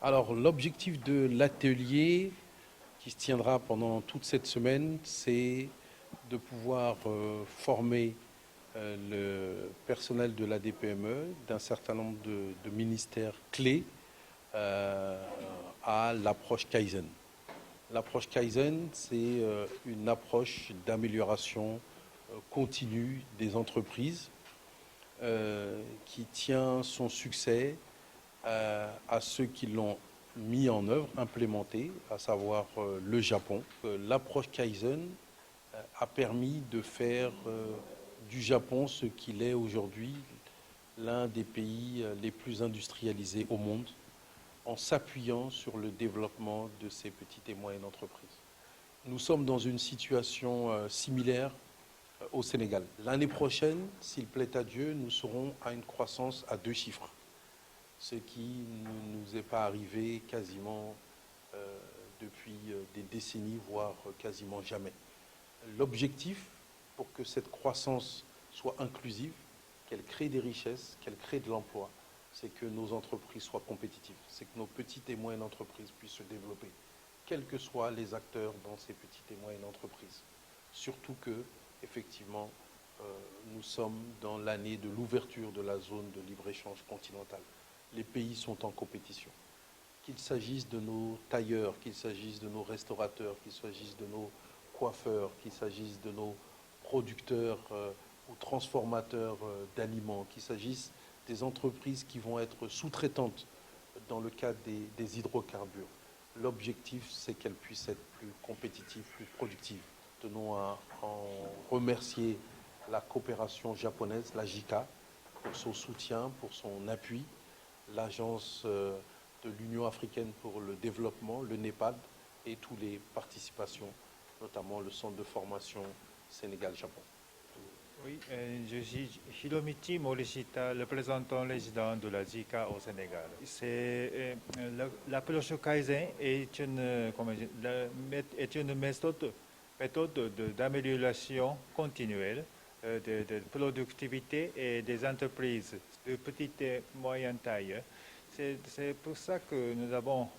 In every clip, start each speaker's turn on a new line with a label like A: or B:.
A: Alors, l'objectif de l'atelier qui se tiendra pendant toute cette semaine, c'est de pouvoir former le personnel de la DPME d'un certain nombre de ministères clés à l'approche Kaizen. L'approche Kaizen, c'est une approche d'amélioration continue des entreprises qui tient son succès à ceux qui l'ont mis en œuvre, implémenté, à savoir le Japon. L'approche Kaizen a permis de faire du Japon ce qu'il est aujourd'hui, l'un des pays les plus industrialisés au monde, en s'appuyant sur le développement de ces petites et moyennes entreprises. Nous sommes dans une situation similaire au Sénégal. L'année prochaine, s'il plaît à Dieu, nous serons à une croissance à 2 chiffres, ce qui ne nous est pas arrivé quasiment depuis des décennies, voire quasiment jamais. L'objectif, pour que cette croissance soit inclusive, qu'elle crée des richesses, qu'elle crée de l'emploi, c'est que nos entreprises soient compétitives, c'est que nos petites et moyennes entreprises puissent se développer, quels que soient les acteurs dans ces petites et moyennes entreprises. Surtout que, effectivement, nous sommes dans l'année de l'ouverture de la zone de libre-échange continentale. Les pays sont en compétition. Qu'il s'agisse de nos tailleurs, qu'il s'agisse de nos restaurateurs, qu'il s'agisse de nos coiffeurs, qu'il s'agisse de nos producteurs ou transformateurs d'aliments, qu'il s'agisse des entreprises qui vont être sous-traitantes dans le cadre des hydrocarbures. L'objectif, c'est qu'elles puissent être plus compétitives, plus productives. Tenons à en remercier la coopération japonaise, la JICA, pour son soutien, pour son appui, l'agence de l'Union africaine pour le développement, le NEPAD, et toutes les participations, notamment le centre de formation Sénégal-Japon.
B: Oui, je suis Hiromichi Morishita, le représentant résident de la JICA au Sénégal. L'approche Kaizen est une méthode d'amélioration continuelle de productivité et des entreprises de petite et moyenne taille. C'est pour ça que nous avons,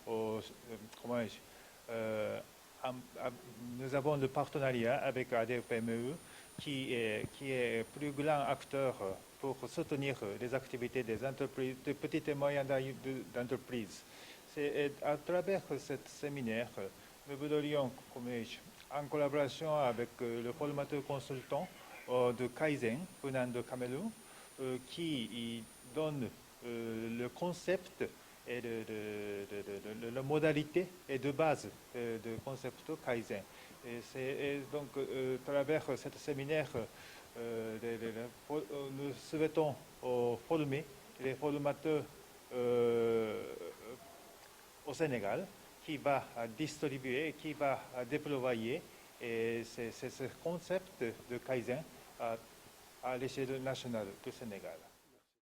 B: nous avons le partenariat avec ADPME qui est plus grand acteur pour soutenir les activités des entreprises, de petites et moyennes entreprises. C'est à travers ce séminaire, nous voudrions, en collaboration avec le formateur consultant de Kaizen venant de Cameroun, qui donne le concept et la modalité et de base du concept Kaizen. Et donc, à travers ce séminaire, nous souhaitons former les formateurs au Sénégal qui va distribuer, qui va déployer ce concept de Kaizen à l'échelle nationale du Sénégal.